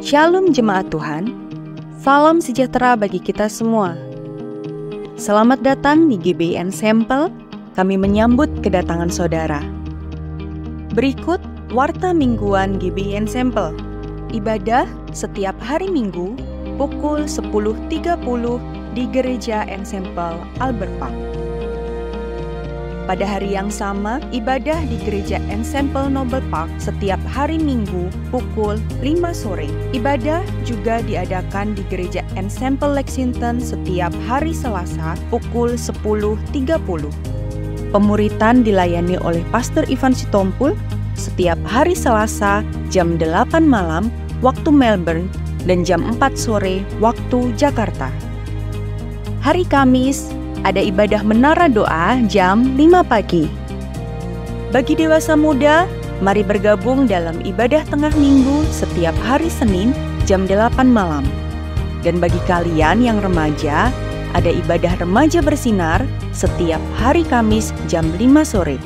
Shalom jemaat Tuhan, salam sejahtera bagi kita semua. Selamat datang di GBI Ensemble, kami menyambut kedatangan saudara. Berikut warta mingguan GBI Ensemble. Ibadah setiap hari Minggu pukul 10.30 di Gereja Ensemble Albert Park. Pada hari yang sama, ibadah di Gereja Ensemble Noble Park setiap hari Minggu pukul 5 sore. Ibadah juga diadakan di Gereja Ensemble Lexington setiap hari Selasa pukul 10.30. Pemuritan dilayani oleh Pastor Ivan Sitompul setiap hari Selasa jam 8 malam waktu Melbourne dan jam 4 sore waktu Jakarta. Hari Kamis ada ibadah menara doa jam 5 pagi. Bagi dewasa muda, mari bergabung dalam ibadah tengah minggu setiap hari Senin jam 8 malam. Dan bagi kalian yang remaja, ada ibadah remaja bersinar setiap hari Kamis jam 5 sore.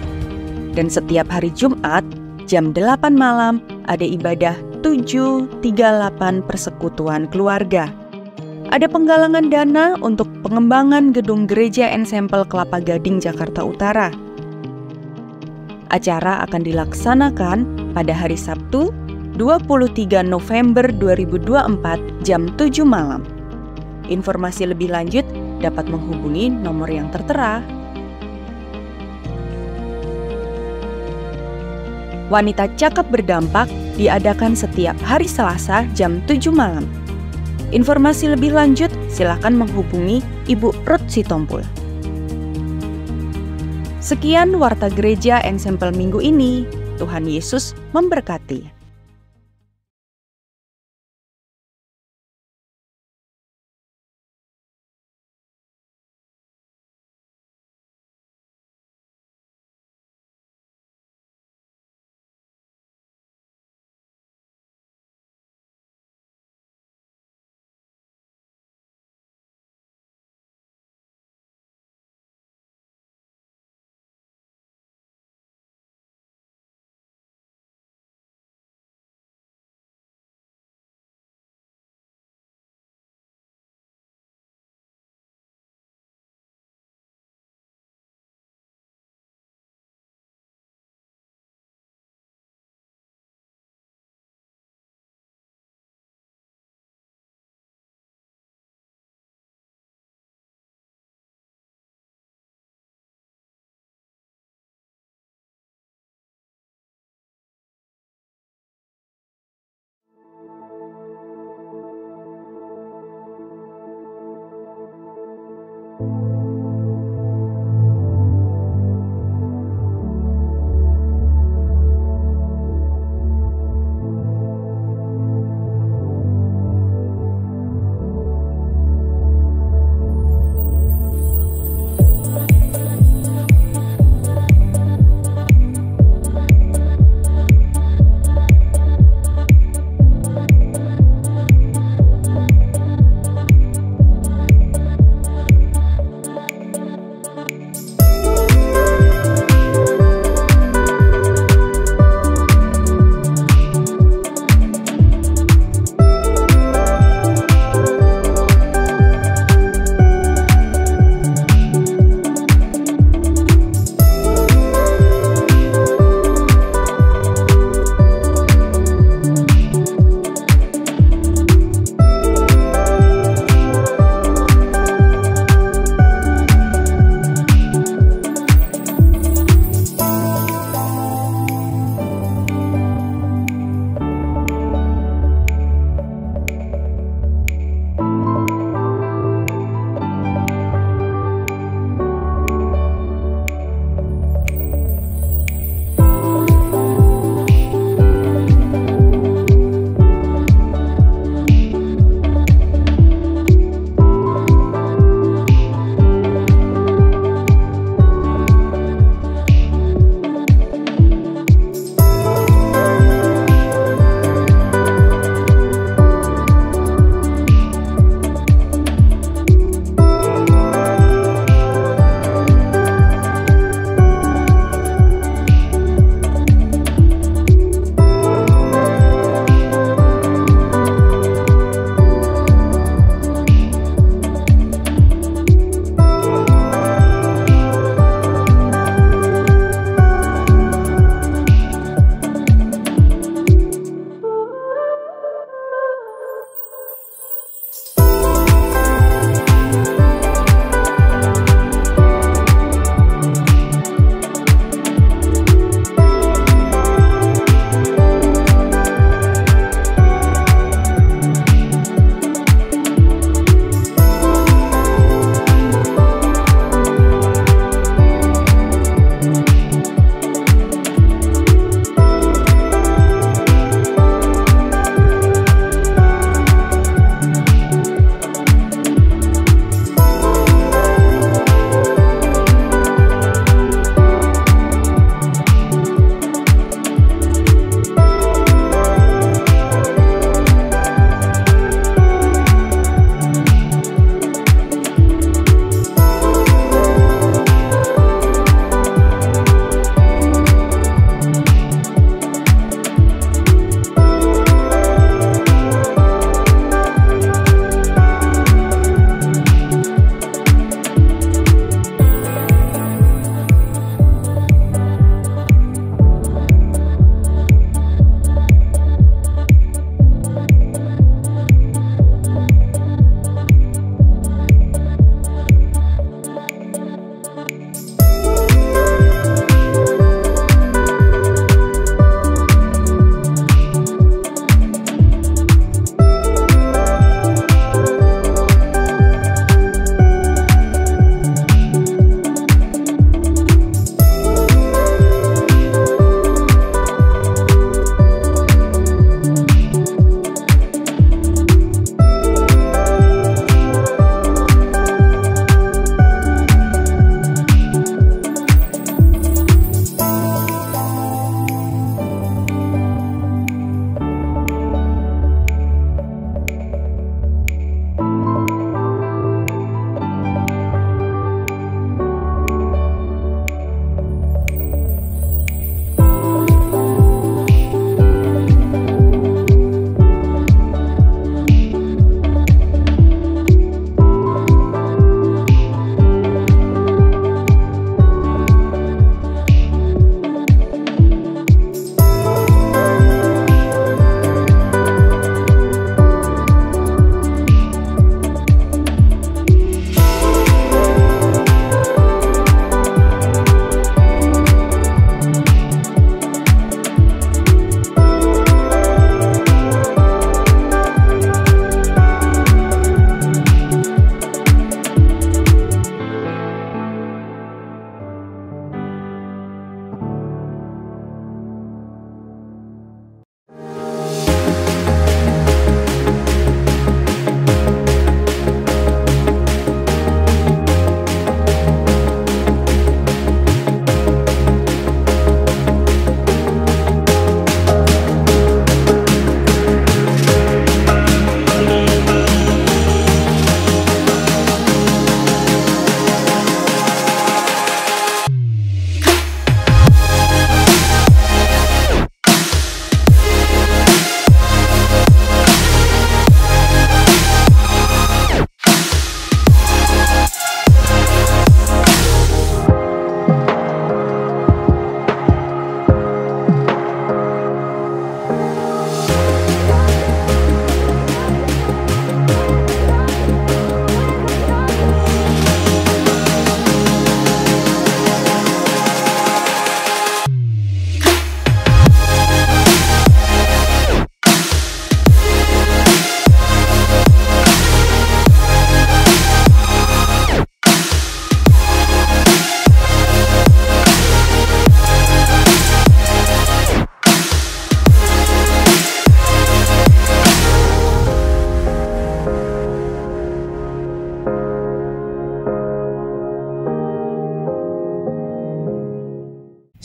Dan setiap hari Jumat jam 8 malam ada ibadah 738 persekutuan keluarga. Ada penggalangan dana untuk pengembangan gedung Gereja Ensemble Kelapa Gading, Jakarta Utara. Acara akan dilaksanakan pada hari Sabtu, 23 November 2024 jam 7 malam. Informasi lebih lanjut dapat menghubungi nomor yang tertera. Wanita Cakap Berdampak diadakan setiap hari Selasa jam 7 malam. Informasi lebih lanjut, silakan menghubungi Ibu Ruth Sitompul. Sekian warta Gereja Ensemble minggu ini. Tuhan Yesus memberkati.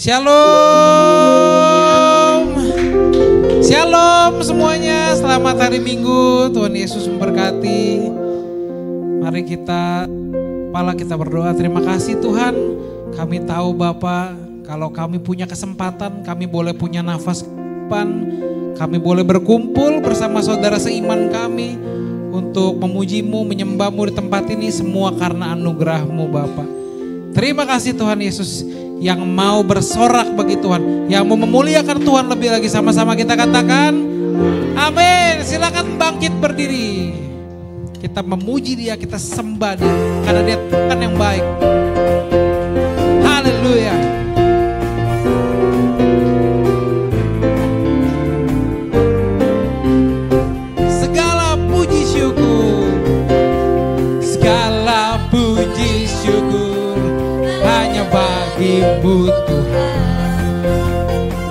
Shalom. Shalom semuanya. Selamat hari Minggu. Tuhan Yesus memberkati. Mari kita berdoa. Terima kasih Tuhan. Kami tahu Bapa, kalau kami punya kesempatan, kami boleh punya nafas kehidupan. Kami boleh berkumpul bersama saudara seiman kami untuk memuji-Mu, menyembah-Mu di tempat ini, semua karena anugerah-Mu Bapa. Terima kasih Tuhan Yesus yang mau bersorak bagi Tuhan, yang mau memuliakan Tuhan lebih lagi. Sama-sama kita katakan amin. Silakan bangkit berdiri. Kita memuji Dia, kita sembah Dia karena Dia Tuhan yang baik. Haleluya. Segala puji syukur, segala puji syukur hanya bagi-Mu Tuhan,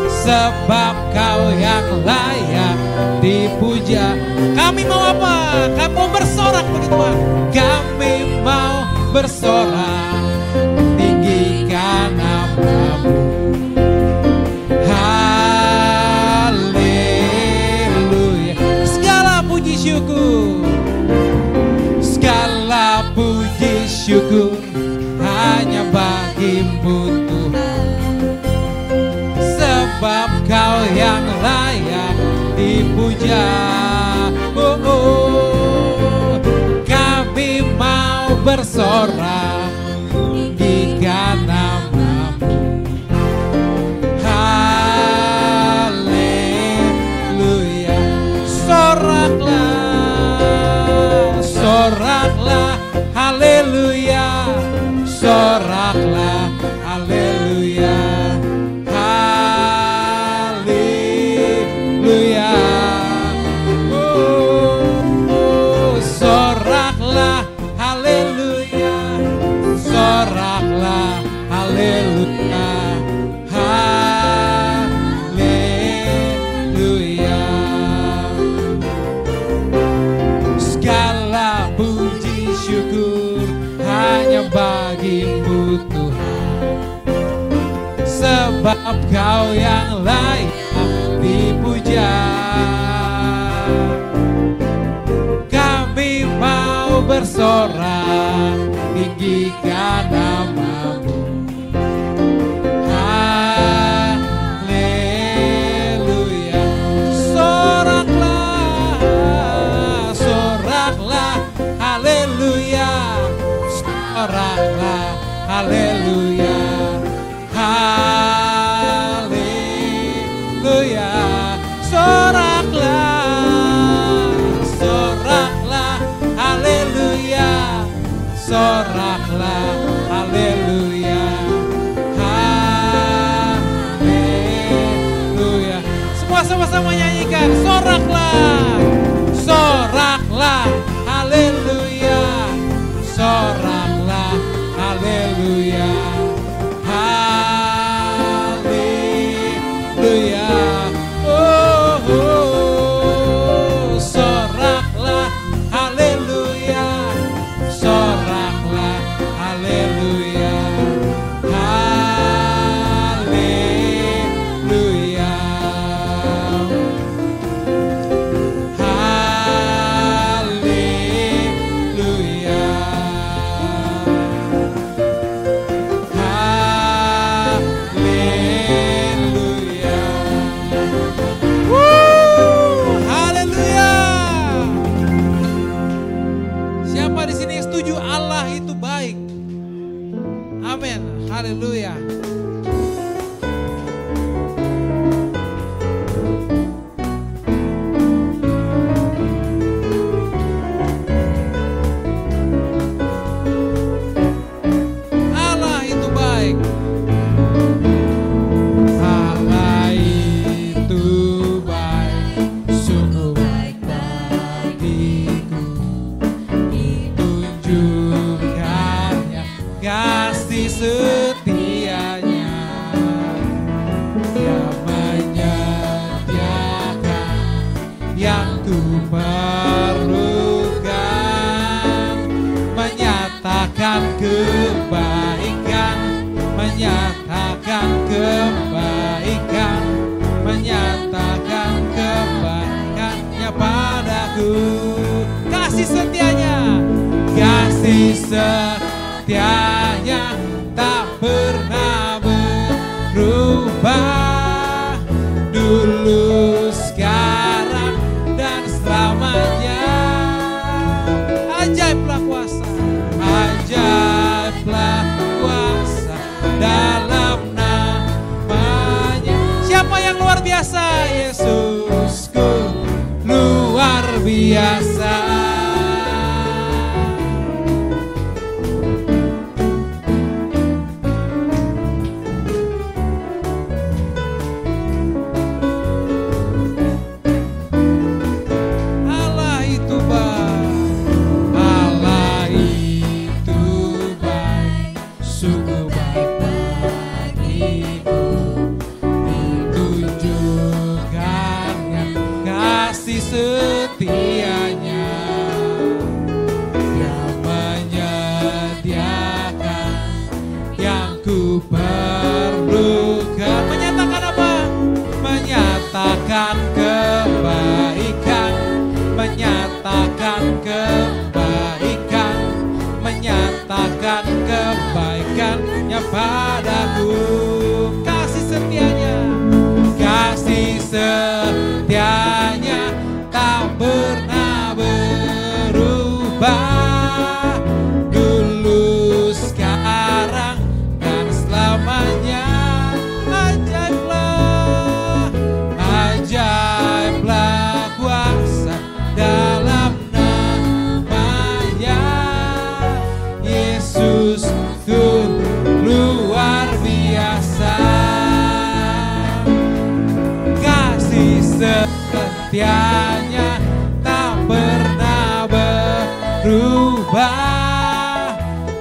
sebab Kau yang layak dipuja. Kami mau apa? Kami mau bersorak bagi Tuhan. Kami mau bersorak, tinggikan nama-Mu. Haleluya. Segala puji syukur, segala puji syukur hanya bagi-Mu Tuhan, sebab Kau yang layak dipuja. Oh, oh. Kami mau bersorak, tinggikan nama-Mu. Haleluya. Soraklah, soraklah, haleluya. Soraklah, haleluya. Haleluya. Oh, soraklah, haleluya. Soraklah, haleluya. Haleluya. Segala puji syukur hanya bagi-Mu Tuhan, sebab Kau yang layak dipuja. Kami mau bersorak, tinggikan nama-Mu. Haleluya. Soraklah, soraklah, haleluya. Soraklah, haleluya. Haleluya. Soraklah, soraklah, haleluya. Soraklah, haleluya. Haleluya. Semua sama-sama nyanyikan. Soraklah, soraklah, haleluya. Soraklah, haleluya. Haleluya. Oh, oh, soraklah, haleluya. Soraklah, haleluya. Haleluya. Haleluya. Haleluya. Haleluya. Siapa di sini yang setuju Allah itu baik? Amin. Haleluya. Allah itu baik. Allah itu baik, sungguh baik bagiku. Tunjukkannya kasih setianya, Dia menyediakan yang ku perlukan, menyatakan kebaikan, menyatakan kebaikan. setianya tak pernah berubah, dulu, sekarang, dan selamanya. Ajaiblah kuasa, ajaiblah kuasa dalam namanya. Siapa yang luar biasa? Yesusku luar biasa. Setianya yang menyediakan yang ku perlukan. Menyatakan apa? Menyatakan kebaikan, menyatakan kebaikan, menyatakan kebaikannya padaku. Kasih setianya, kasih setianya tak pernah berubah, dulu, sekarang, dan selamanya. Ajaiblah, ajaiblah kuasa dalam namanya. Yesus tuh luar biasa, kasih setianya tak pernah berubah,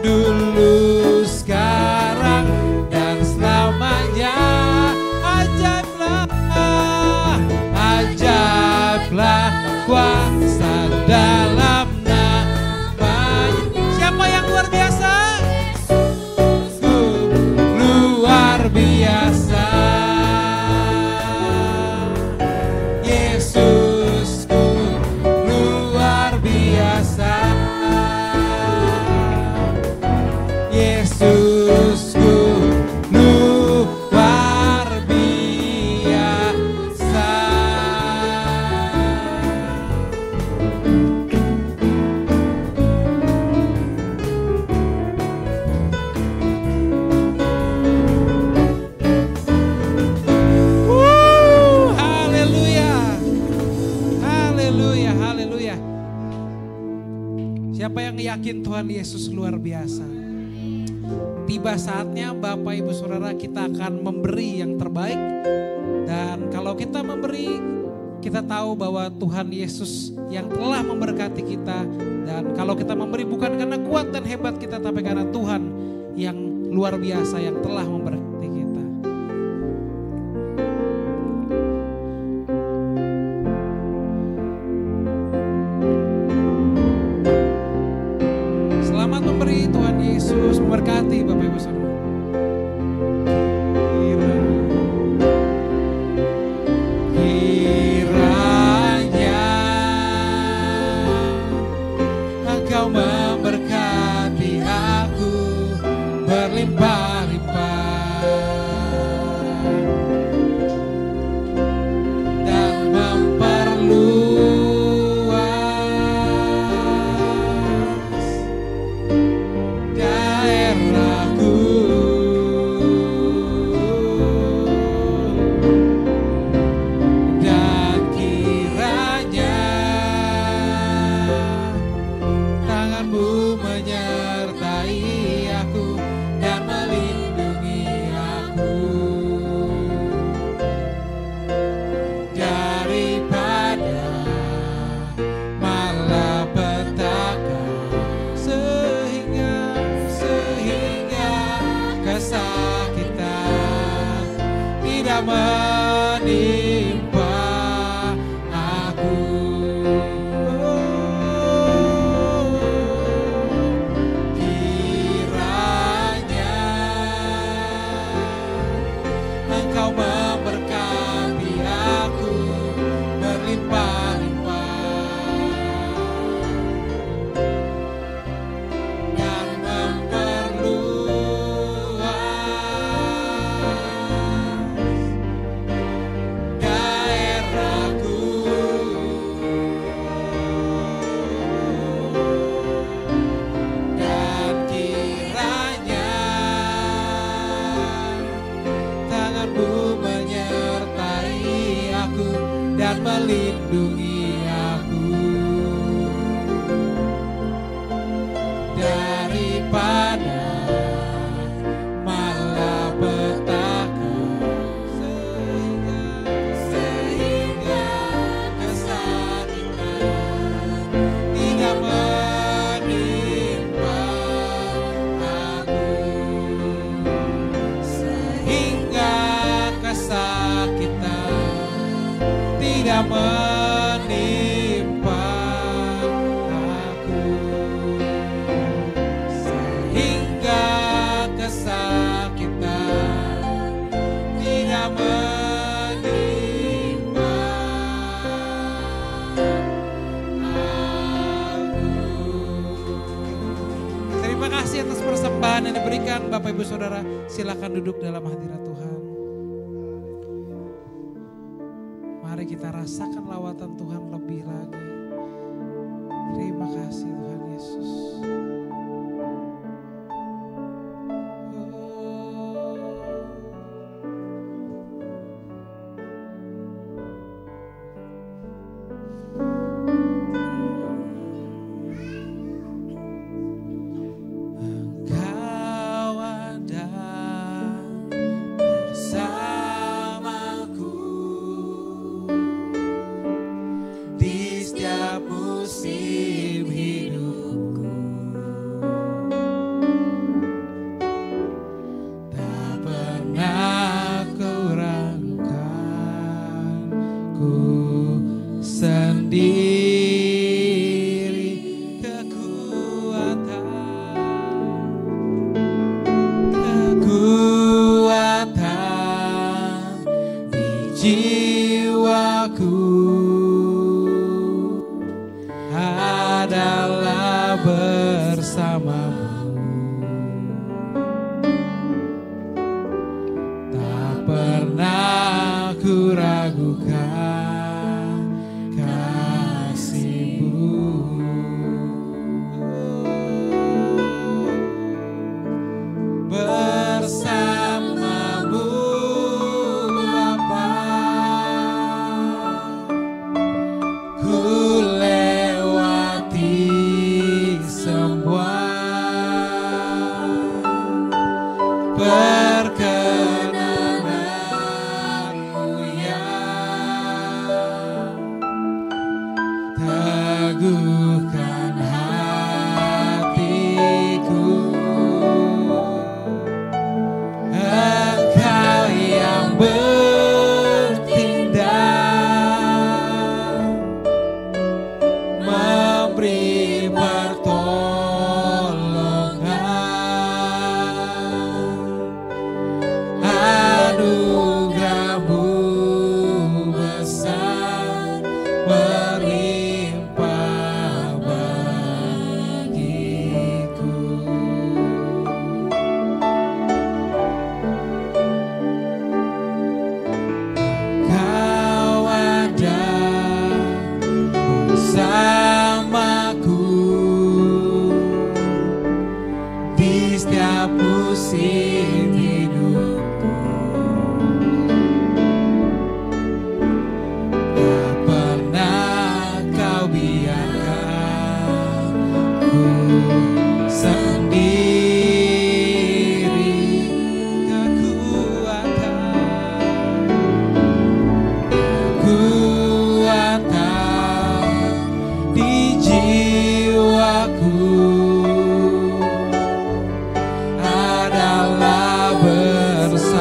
dulu, sekarang, dan selamanya. Ajaiblah, ajaiblah kuasa dalam namanya. Siapa yang luar biasa? Luar biasa. Yesusku luar biasa, Yesusku luar biasa. Haleluya, haleluya, haleluya. Siapa yang yakin Tuhan Yesus luar biasa? Tiba saatnya Bapak Ibu Saudara, kita akan memberi yang terbaik. Dan kalau kita memberi, kita tahu bahwa Tuhan Yesus yang telah memberkati kita. Dan kalau kita memberi bukan karena kuat dan hebat kita, tapi karena Tuhan yang luar biasa yang telah memberkati kita. Selamat memberi, Tuhan Yesus memberkati Bapak Ibu Saudara. Kiranya Engkau memberkati aku berlimpah-limpah dan memperluas daerahku, dan kiranya tanganmu menyertai aku dan melindungi aku daripada malapetaka, sehingga kesakitan tidak menimpa aku. Kiranya Engkau memberkati aku berlimpah-limpah dan lindungi aku daripada malapetaka, sehingga kesakitan tidak menimpa aku, sehingga kesakitan tidak menimpa aku, sehingga kesakitan tidak menimpa aku. Terima kasih atas persembahan yang diberikan Bapak Ibu Saudara. Silakan duduk dalam hadirat Tuhan. Mari kita rasakan lawatan Tuhan lebih lagi. Terima kasih Tuhan Yesus. Engkau ada bersamaku di setiap musim hidupku. Tak pernah kau ragukan ku sendiri. Kekuatan di jiwaku adalah bersamamu. Tak pernah ku ragukan kasih-Mu. Bersamamu Bapa, ku lewati semua perkenanan-Mu yang teguhkan hatiku. Engkau yang bertindak, memberi pertolongan. Anugerah-Mu besar berlimpah bagiku. Kau ada bersamaku di setiap musim hidupku. Tak pernah kau biarkan ku sendiri. Kekuatan di jiwaku adalah bersamamu.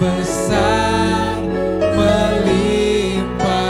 besar melimpah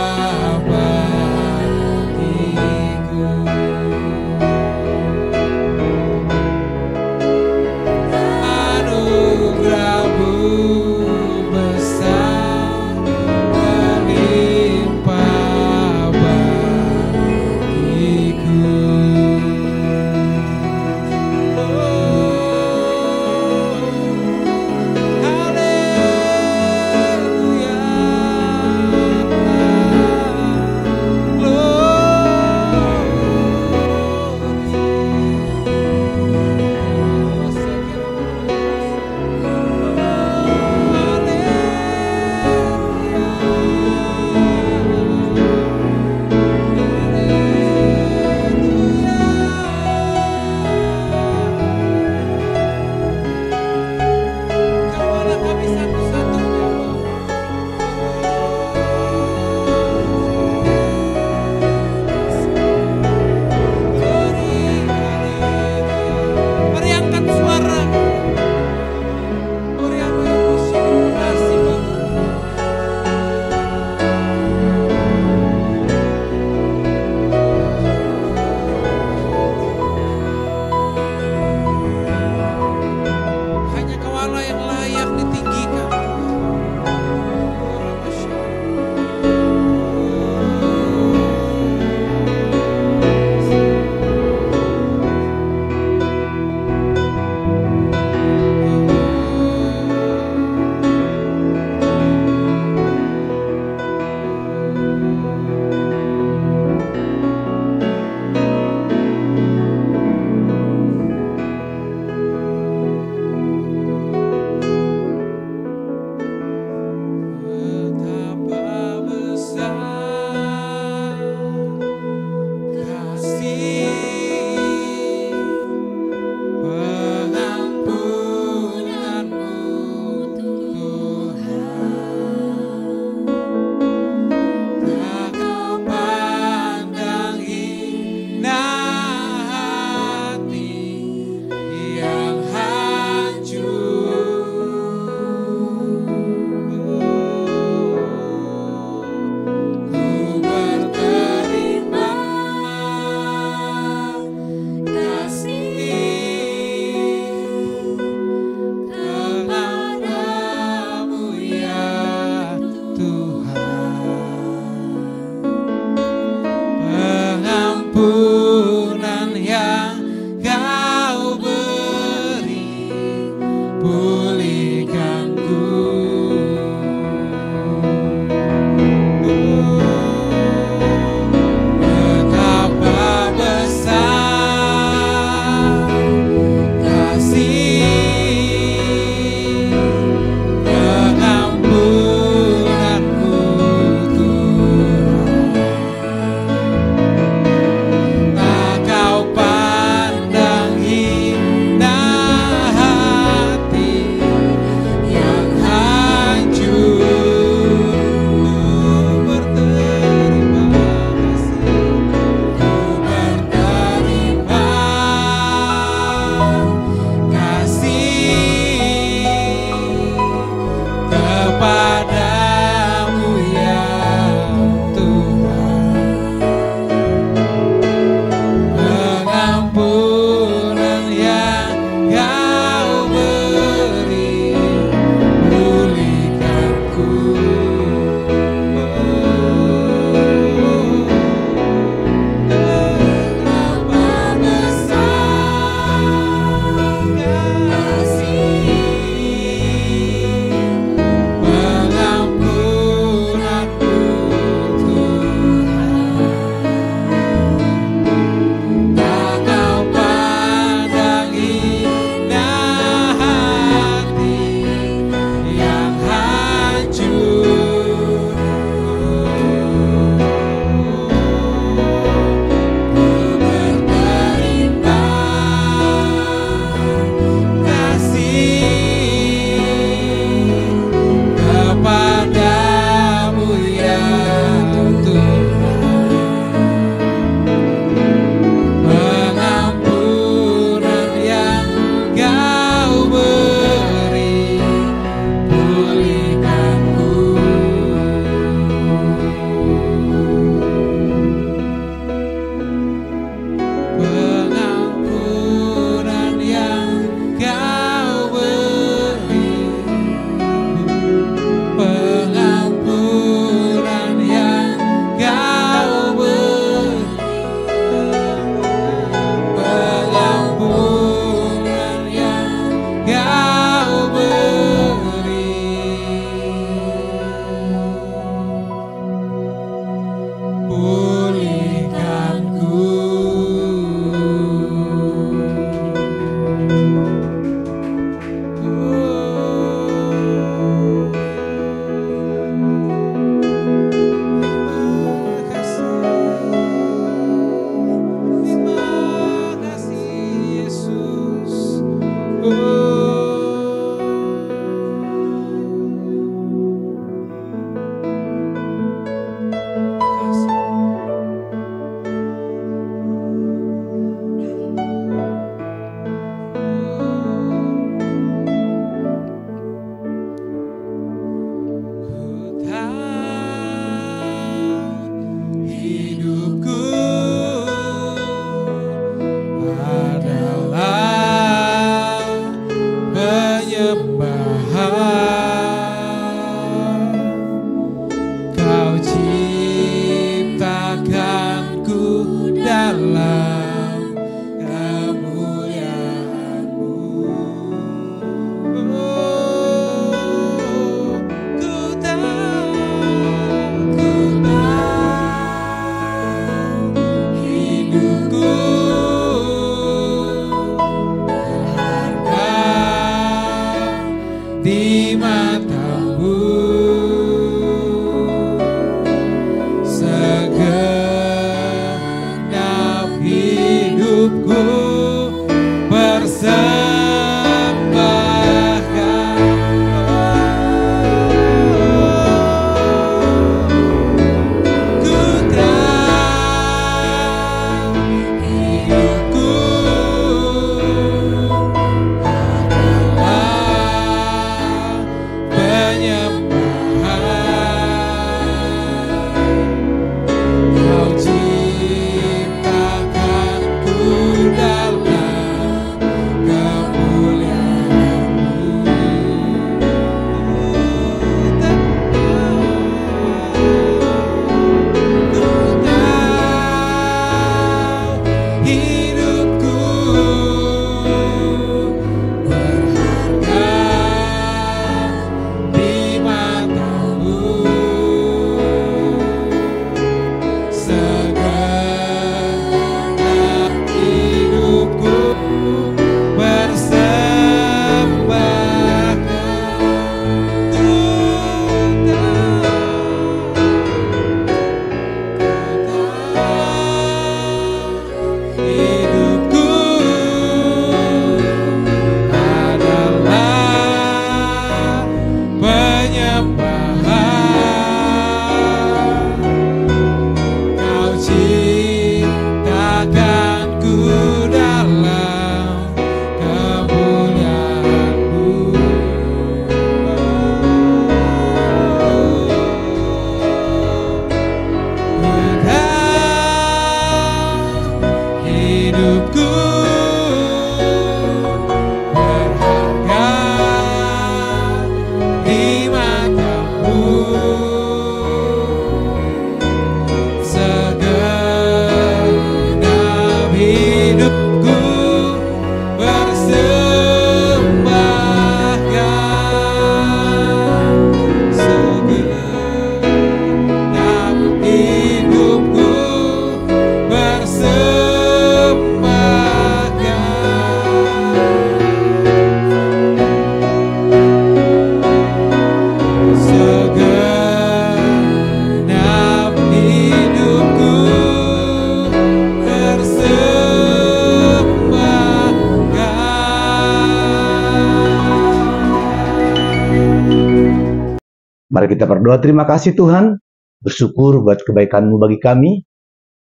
Mari kita berdoa. Terima kasih Tuhan, bersyukur buat kebaikan-Mu bagi kami,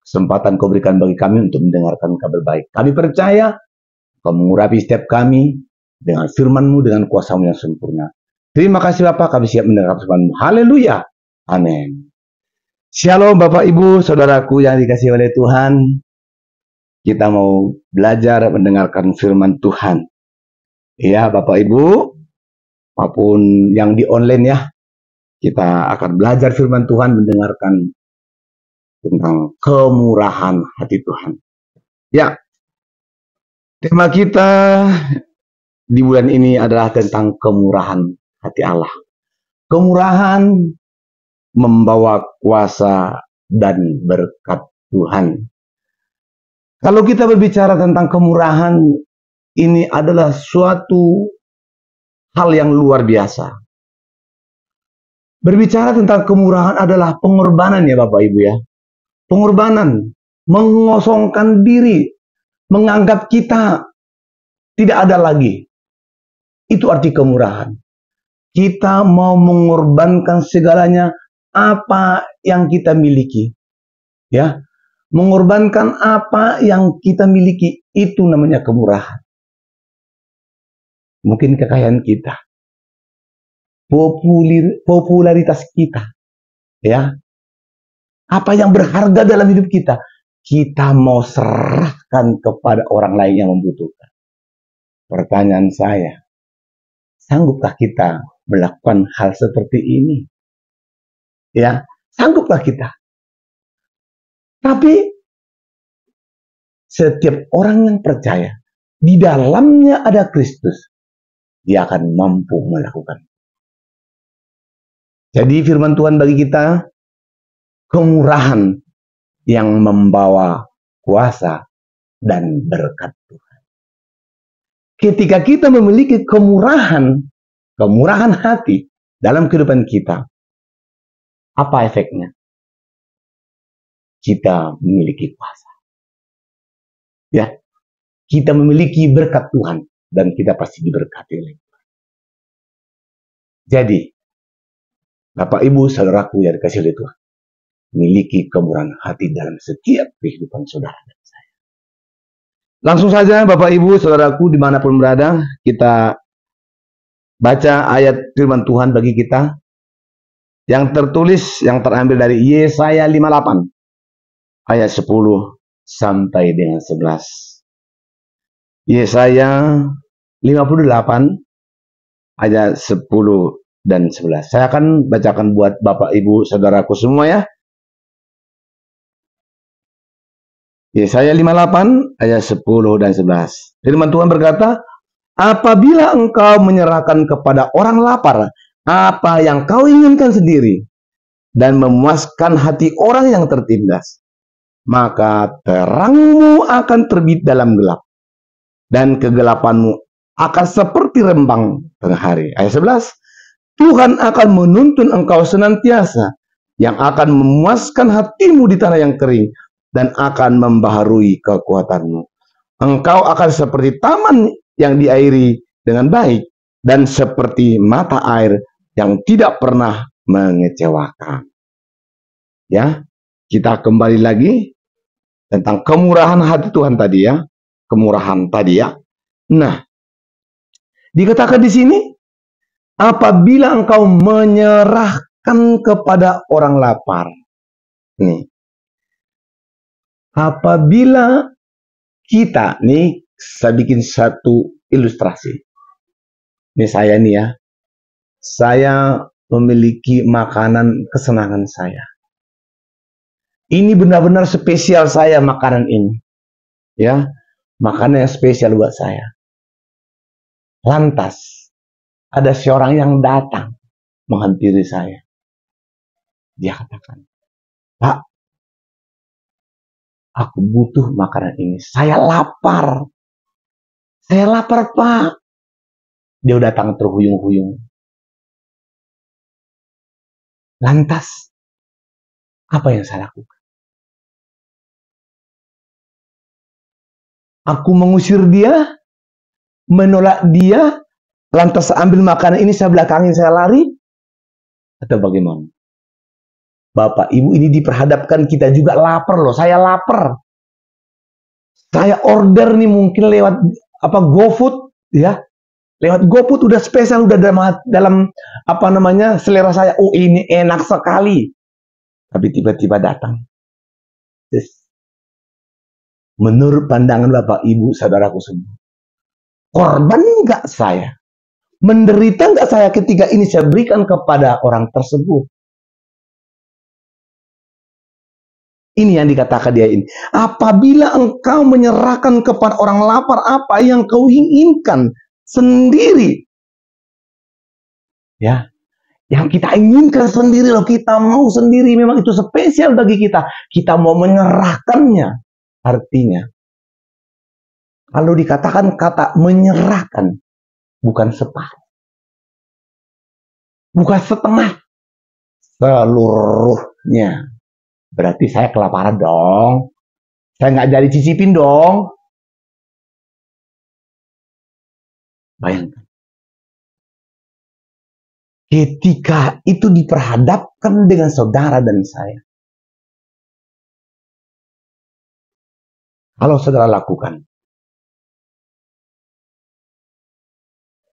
kesempatan Kau berikan bagi kami untuk mendengarkan kabar baik. Kami percaya Kau mengurapi setiap kami dengan firman-Mu, dengan kuasa-Mu yang sempurna. Terima kasih Bapak, kami siap mendengar firman-Mu. Haleluya. Amin. Shalom Bapak Ibu, saudaraku yang dikasihi oleh Tuhan. Kita mau belajar mendengarkan firman Tuhan. Ya Bapak Ibu, maupun yang di online ya, kita akan belajar firman Tuhan, mendengarkan tentang kemurahan hati Tuhan. Ya, tema kita di bulan ini adalah tentang kemurahan hati Allah. Kemurahan membawa kuasa dan berkat Tuhan. Kalau kita berbicara tentang kemurahan, ini adalah suatu hal yang luar biasa. Berbicara tentang kemurahan adalah pengorbanan ya Bapak Ibu ya. Pengorbanan, mengosongkan diri, menganggap kita tidak ada lagi. Itu arti kemurahan. Kita mau mengorbankan segalanya apa yang kita miliki. Ya, mengorbankan apa yang kita miliki, itu namanya kemurahan. Mungkin kekayaan kita, popularitas kita, ya, apa yang berharga dalam hidup kita mau serahkan kepada orang lain yang membutuhkan. Pertanyaan saya, sanggupkah kita melakukan hal seperti ini? Ya, sanggupkah kita? Tapi setiap orang yang percaya di dalamnya ada Kristus, dia akan mampu melakukan. Jadi firman Tuhan bagi kita, kemurahan yang membawa kuasa dan berkat Tuhan. Ketika kita memiliki kemurahan hati dalam kehidupan kita, apa efeknya? Kita memiliki kuasa. Ya, kita memiliki berkat Tuhan dan kita pasti diberkati oleh Tuhan. Jadi, Bapak Ibu, saudaraku yang dikasihi oleh Tuhan, miliki kemurahan hati dalam setiap kehidupan saudara dan saya. Langsung saja Bapak Ibu, saudaraku dimanapun berada, kita baca ayat firman Tuhan bagi kita yang tertulis, yang terambil dari Yesaya 58 ayat 10 sampai dengan 11. Yesaya 58 ayat 10 dan 11. Saya akan bacakan buat Bapak Ibu saudaraku semua ya. Yesaya 58 ayat 10 dan 11. Firman Tuhan berkata, apabila engkau menyerahkan kepada orang lapar apa yang kau inginkan sendiri dan memuaskan hati orang yang tertindas, maka terangmu akan terbit dalam gelap dan kegelapanmu akan seperti rembang tengah hari. Ayat 11. Tuhan akan menuntun engkau senantiasa, yang akan memuaskan hatimu di tanah yang kering, dan akan membaharui kekuatanmu. Engkau akan seperti taman yang diairi dengan baik, dan seperti mata air yang tidak pernah mengecewakan. Ya, kita kembali lagi tentang kemurahan hati Tuhan tadi ya, kemurahan tadi ya. Nah, dikatakan di sini, apabila engkau menyerahkan kepada orang lapar. Nih. Apabila kita, nih saya bikin satu ilustrasi. Ini saya nih ya. Saya memiliki makanan kesenangan saya. Ini benar-benar spesial saya makanan ini. Ya, makanan yang spesial buat saya. Lantas ada seorang yang datang menghampiri saya. Dia katakan, Pak, aku butuh makanan ini. Saya lapar. Saya lapar, Pak. Dia datang terhuyung-huyung. Lantas, apa yang saya lakukan? Aku mengusir dia, menolak dia, lantas ambil makanan ini, saya belakangin, saya lari. Atau bagaimana? Bapak, Ibu, ini diperhadapkan kita juga lapar loh. Saya lapar. Saya order nih mungkin lewat GoFood ya. Lewat GoFood udah spesial, udah dalam selera saya. Oh, ini enak sekali. Tapi tiba-tiba datang. Menurut pandangan Bapak, Ibu, saudaraku semua, korban nggak saya? Menderita nggak saya ketika ini saya berikan kepada orang tersebut? Ini yang dikatakan dia ini. Apabila engkau menyerahkan kepada orang lapar apa yang kau inginkan sendiri. Ya. Yang kita inginkan sendiri loh, kita mau sendiri, memang itu spesial bagi kita. Kita mau menyerahkannya. Artinya, kalau dikatakan kata menyerahkan, bukan separuh. Bukan setengah. Seluruhnya. Berarti saya kelaparan dong. Saya nggak jadi cicipin dong. Bayangkan. Ketika itu diperhadapkan dengan saudara dan saya. Kalau saudara lakukan,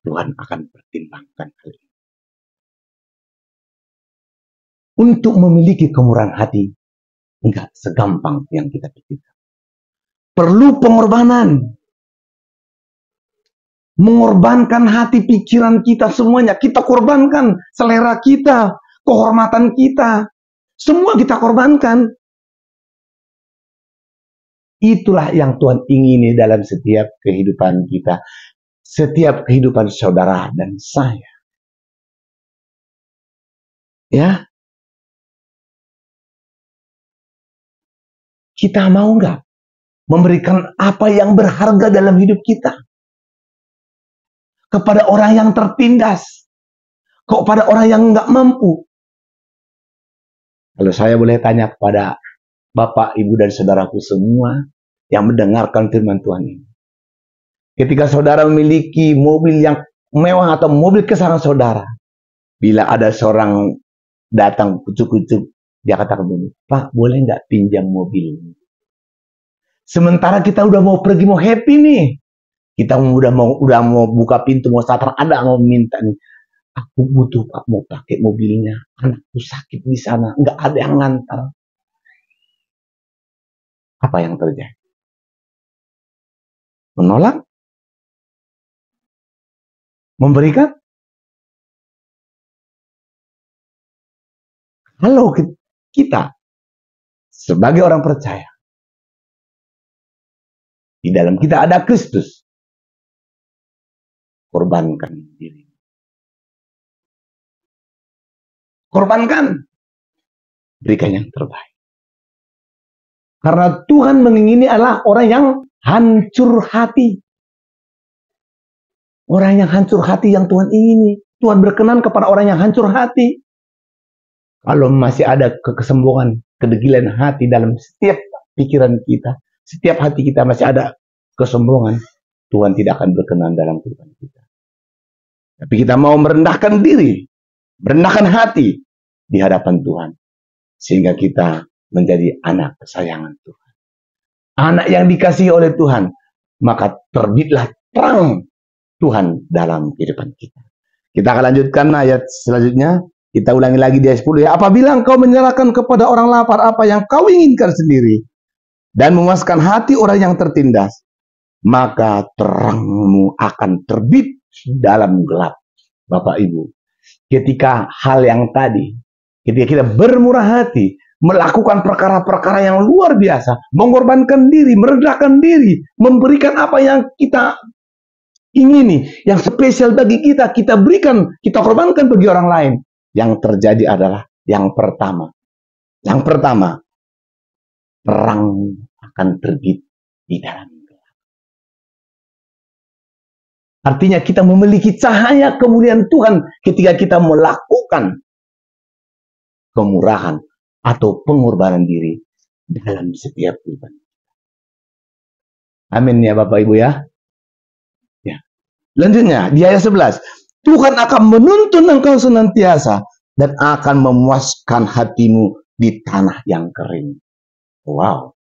Tuhan akan pertimbangkan hal ini. Untuk memiliki kemurahan hati, enggak segampang yang kita pikirkan. Perlu pengorbanan. Mengorbankan hati pikiran kita semuanya. Kita korbankan selera kita, kehormatan kita. Semua kita korbankan. Itulah yang Tuhan ingini dalam setiap kehidupan kita. Setiap kehidupan saudara dan saya. Ya. Kita mau nggak memberikan apa yang berharga dalam hidup kita? Kepada orang yang tertindas. Kepada orang yang nggak mampu. Kalau saya boleh tanya kepada Bapak, Ibu, dan saudaraku semua yang mendengarkan firman Tuhan ini. Ketika saudara memiliki mobil yang mewah atau mobil kesayangan saudara. Bila ada seorang datang kucuk-kucuk, dia katakan begini, Pak, boleh nggak pinjam mobil? Sementara kita udah mau pergi, mau happy nih. Kita udah mau buka pintu, mau starter, ada mau minta nih. Aku butuh Pak, mau pakai mobilnya. Anakku sakit di sana, nggak ada yang ngantar. Apa yang terjadi? Menolak? Memberikan? Kalau kita sebagai orang percaya, di dalam kita ada Kristus, korbankan diri. Korbankan. Berikan yang terbaik. Karena Tuhan mengingini adalah orang yang hancur hati. Orang yang hancur hati yang Tuhan ingini. Tuhan berkenan kepada orang yang hancur hati. Kalau masih ada kesombongan, kedegilan hati dalam setiap pikiran kita, setiap hati kita masih ada kesombongan, Tuhan tidak akan berkenan dalam kehidupan kita. Tapi kita mau merendahkan diri, merendahkan hati di hadapan Tuhan. Sehingga kita menjadi anak kesayangan Tuhan. Anak yang dikasihi oleh Tuhan. Maka terbitlah terang Tuhan dalam kehidupan kita. Kita akan lanjutkan ayat selanjutnya. Kita ulangi lagi di ayat 10 ya. Apabila engkau menyerahkan kepada orang lapar apa yang kau inginkan sendiri. Dan memuaskan hati orang yang tertindas. Maka terangmu akan terbit dalam gelap. Bapak Ibu. Ketika hal yang tadi. Ketika kita bermurah hati. Melakukan perkara-perkara yang luar biasa. Mengorbankan diri. Merendahkan diri. Memberikan apa yang kita ingini. Yang spesial bagi kita. Kita berikan. Kita korbankan bagi orang lain. Yang terjadi adalah yang pertama. Yang pertama. Terang akan terbit di dalam gelap. Artinya kita memiliki cahaya kemuliaan Tuhan. Ketika kita melakukan kemurahan. Atau pengorbanan diri dalam setiap kehidupan. Amin ya Bapak Ibu ya. Ya. Lanjutnya di ayat 11. Tuhan akan menuntun engkau senantiasa dan akan memuaskan hatimu di tanah yang kering. Wow.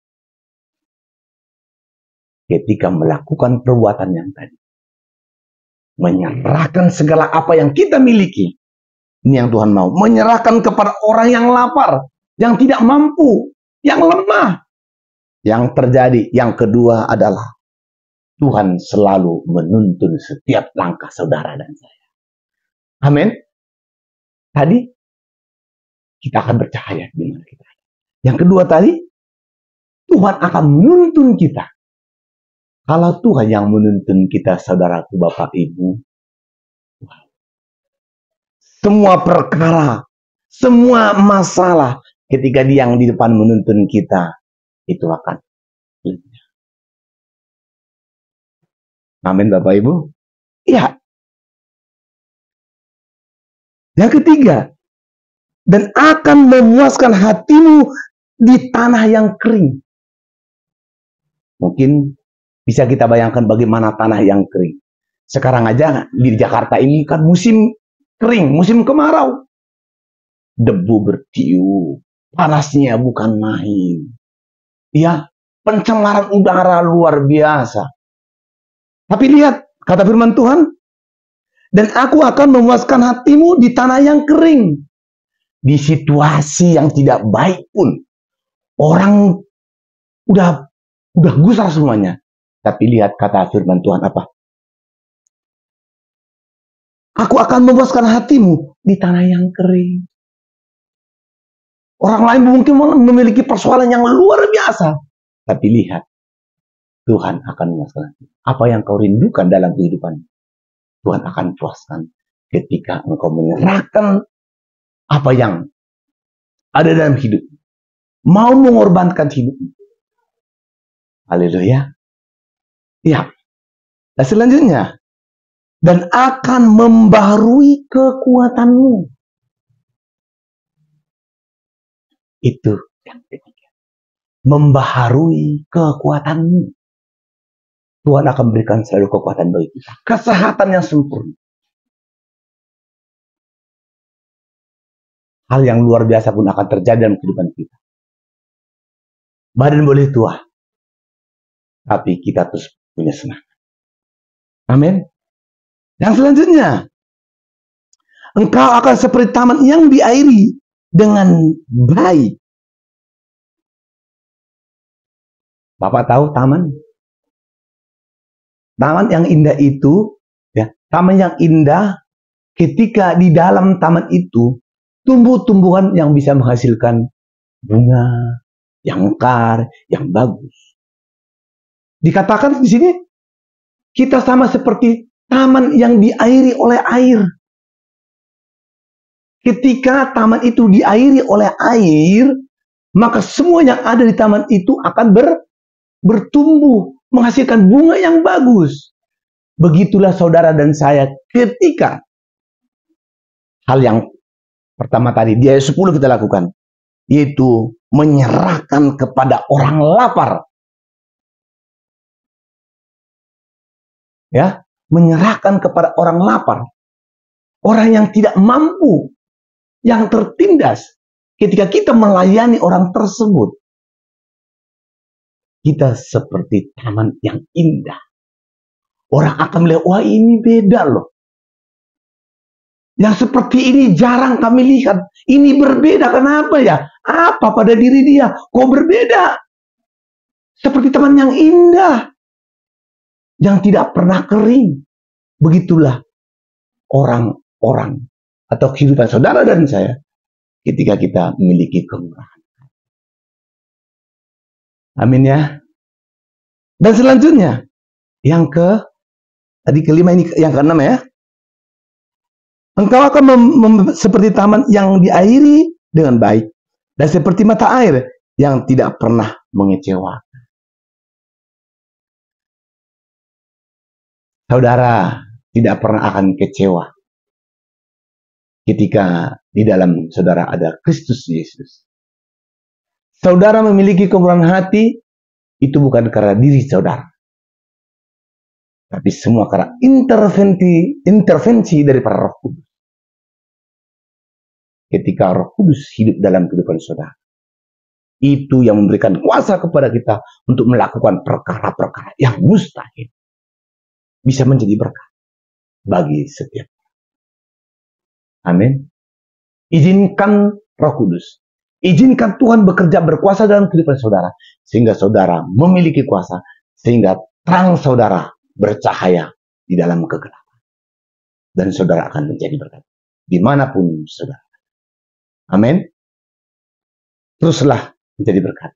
Ketika melakukan perbuatan yang tadi, menyerahkan segala apa yang kita miliki, ini yang Tuhan mau. Menyerahkan kepada orang yang lapar, yang tidak mampu, yang lemah. Yang terjadi, yang kedua adalah Tuhan selalu menuntun setiap langkah saudara dan saya. Amin. Tadi kita akan bercahaya di mana kita. Yang kedua tadi, Tuhan akan menuntun kita. Kalau Tuhan yang menuntun kita, saudaraku, Bapak, Ibu, semua perkara, semua masalah, ketika Dia yang di depan menuntun kita, itu akan lenyap. Amin, Bapak Ibu. Iya. Yang ketiga, dan akan memuaskan hatimu di tanah yang kering. Mungkin bisa kita bayangkan bagaimana tanah yang kering. Sekarang aja di Jakarta ini kan musim kering, musim kemarau. Debu bertiup, panasnya bukan main. Ya, pencemaran udara luar biasa. Tapi lihat, kata firman Tuhan, dan aku akan memuaskan hatimu di tanah yang kering. Di situasi yang tidak baik pun, orang udah gusar semuanya. Tapi lihat kata firman Tuhan apa? Aku akan memuaskan hatimu di tanah yang kering. Orang lain mungkin memiliki persoalan yang luar biasa. Tapi lihat, Tuhan akan memuaskan hatimu. Apa yang kau rindukan dalam kehidupan, Tuhan akan puaskan ketika engkau menyerahkan apa yang ada dalam hidup. Mau mengorbankan hidup. Haleluya. Ya. Dan selanjutnya, dan akan membaharui kekuatanmu. Itu yang ketiga. Membaharui kekuatanmu. Tuhan akan berikan selalu kekuatan bagi kita. Kesehatan yang sempurna. Hal yang luar biasa pun akan terjadi dalam kehidupan kita. Badan boleh tua, tapi kita terus punya semangat. Amin. Yang selanjutnya, engkau akan seperti taman yang diairi dengan baik. Bapak tahu taman? Taman yang indah itu, ya, taman yang indah ketika di dalam taman itu tumbuh-tumbuhan yang bisa menghasilkan bunga, yang mekar, yang bagus. Dikatakan di sini kita sama seperti taman yang diairi oleh air. Ketika taman itu diairi oleh air, maka semua yang ada di taman itu akan bertumbuh, menghasilkan bunga yang bagus. Begitulah saudara dan saya ketika hal yang pertama tadi di ayat 10 kita lakukan, yaitu menyerahkan kepada orang lapar. Ya, menyerahkan kepada orang lapar. Orang yang tidak mampu, yang tertindas. Ketika kita melayani orang tersebut, kita seperti taman yang indah. Orang akan melihat, wah ini beda loh. Yang seperti ini jarang kami lihat. Ini berbeda, kenapa ya? Apa pada diri dia? Kok berbeda? Seperti taman yang indah. Yang tidak pernah kering. Begitulah orang-orang atau kehidupan saudara dan saya ketika kita memiliki kemurahan. Amin ya. Dan selanjutnya, yang tadi kelima ini, yang keenam ya. Engkau akan seperti taman yang diairi dengan baik dan seperti mata air yang tidak pernah mengecewakan. Saudara tidak pernah akan kecewa ketika di dalam saudara ada Kristus Yesus. Saudara memiliki kemurahan hati, itu bukan karena diri saudara, tapi semua karena intervensi dari para Roh Kudus. ketika Roh Kudus hidup dalam kehidupan saudara. Itu yang memberikan kuasa kepada kita untuk melakukan perkara-perkara yang mustahil. Bisa menjadi berkat bagi setiap orang. Amin. Izinkan Roh Kudus, izinkan Tuhan bekerja berkuasa dalam kehidupan saudara, sehingga saudara memiliki kuasa, sehingga terang saudara bercahaya di dalam kegelapan. Dan saudara akan menjadi berkat dimanapun saudara. Amin. Teruslah menjadi berkat.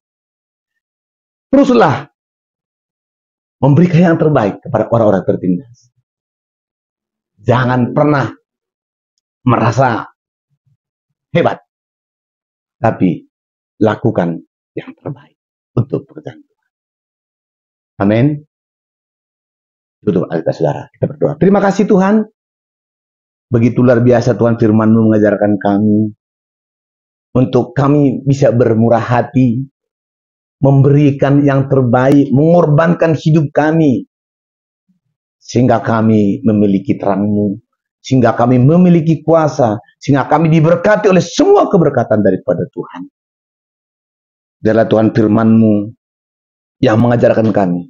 Teruslah memberikan yang terbaik kepada orang-orang tertindas. Jangan pernah merasa hebat, tapi lakukan yang terbaik untuk pekerjaan Tuhan. Amin. Tutup kita saudara, kita berdoa. Terima kasih Tuhan. Begitu luar biasa Tuhan firman-Mu mengajarkan kami untuk kami bisa bermurah hati, memberikan yang terbaik, mengorbankan hidup kami, sehingga kami memiliki terang-Mu, sehingga kami memiliki kuasa, sehingga kami diberkati oleh semua keberkatan daripada Tuhan. Biarlah Tuhan firman-Mu yang mengajarkan kami,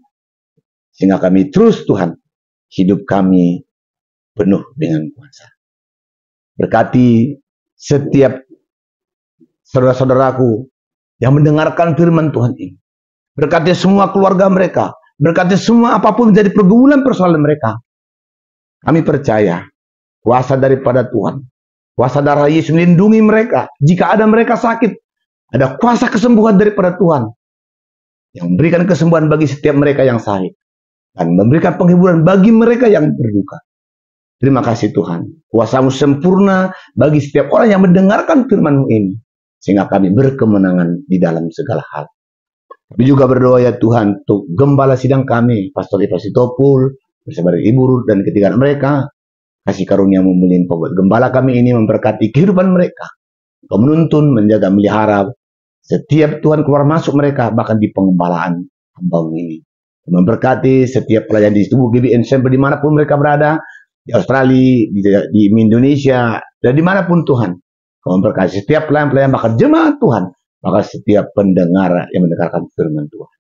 sehingga kami terus Tuhan, hidup kami penuh dengan kuasa. Berkati setiap saudara-saudaraku yang mendengarkan firman Tuhan ini. Berkati semua keluarga mereka. Berkati semua apapun menjadi pergumulan persoalan mereka. Kami percaya kuasa daripada Tuhan. Kuasa darah Yesus melindungi mereka. Jika ada mereka sakit, ada kuasa kesembuhan daripada Tuhan yang memberikan kesembuhan bagi setiap mereka yang sakit dan memberikan penghiburan bagi mereka yang berduka. Terima kasih Tuhan. Kuasa-Mu sempurna bagi setiap orang yang mendengarkan firman-Mu ini, sehingga kami berkemenangan di dalam segala hal. Kami juga berdoa ya Tuhan untuk gembala sidang kami, Pastor Iva Sitopul, bersama Ibu Ruth dan ketiga anak mereka. Kasih karunia-Mu melimpah buat gembala kami ini, memberkati kehidupan mereka. Kau menuntun, menjaga, melihara setiap Tuhan keluar masuk mereka, bahkan di pengembalaan hamba-Mu ini. Memberkati setiap pelayan di tubuh GBN Sampel dimanapun mereka berada, di Australia, di Indonesia, dan dimanapun Tuhan. Kau memberkati setiap pelayan-pelayan, bahkan jemaat Tuhan, bahkan setiap pendengar yang mendengarkan firman Tuhan.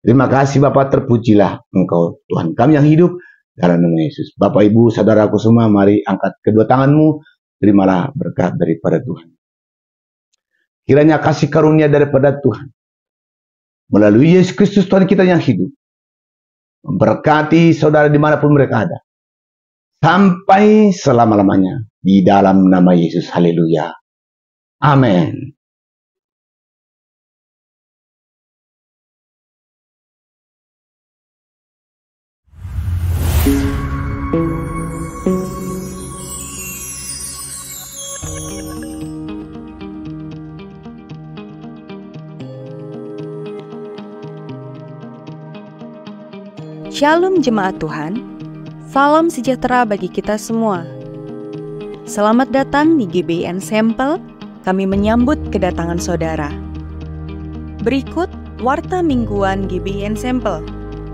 Terima kasih Bapak, terpujilah Engkau Tuhan kami yang hidup dalam nama Yesus. Bapak Ibu saudaraku semua, mari angkat kedua tanganmu, terimalah berkat daripada Tuhan. Kiranya kasih karunia daripada Tuhan melalui Yesus Kristus Tuhan kita yang hidup memberkati saudara dimanapun mereka ada, sampai selama-lamanya. Di dalam nama Yesus, haleluya. Amin. Shalom jemaat Tuhan, salam sejahtera bagi kita semua. Selamat datang di GBN Sampel, kami menyambut kedatangan saudara. Berikut warta mingguan GBN Sampel.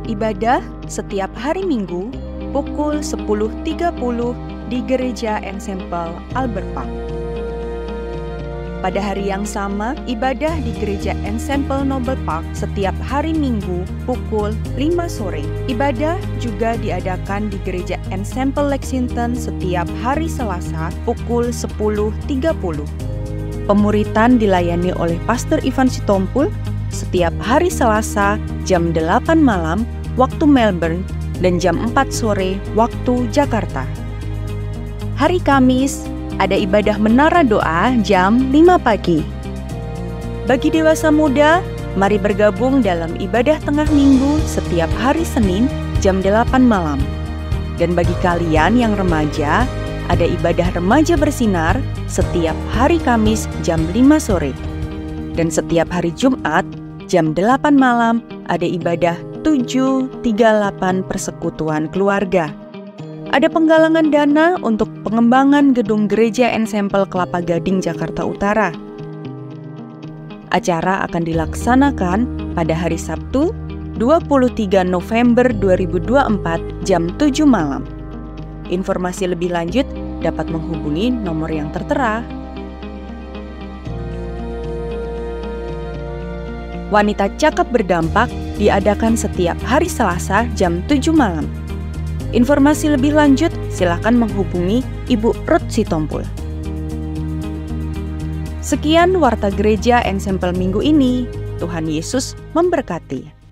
Ibadah setiap hari Minggu pukul 10.30 di Gereja Ensemble Albert Park. Pada hari yang sama, ibadah di Gereja Ensemble Noble Park setiap hari Minggu pukul 5 sore. Ibadah juga diadakan di Gereja Ensemble Lexington setiap hari Selasa pukul 10.30. Pemuritan dilayani oleh Pastor Ivan Sitompul setiap hari Selasa jam 8 malam waktu Melbourne dan jam 4 sore waktu Jakarta. Hari Kamis ada ibadah menara doa jam 5 pagi. Bagi dewasa muda, mari bergabung dalam ibadah tengah minggu setiap hari Senin jam 8 malam. Dan bagi kalian yang remaja, ada ibadah remaja bersinar setiap hari Kamis jam 5 sore. Dan setiap hari Jumat jam 8 malam ada ibadah 738 persekutuan keluarga. Ada penggalangan dana untuk pengembangan gedung Gereja Ensemble Kelapa Gading, Jakarta Utara. Acara akan dilaksanakan pada hari Sabtu, 23 November 2024 jam 7 malam. Informasi lebih lanjut dapat menghubungi nomor yang tertera. Wanita Cakap Berdampak diadakan setiap hari Selasa jam 7 malam. Informasi lebih lanjut silakan menghubungi Ibu Ruth Sitompul. Sekian Warta Gereja Ensemble minggu ini. Tuhan Yesus memberkati.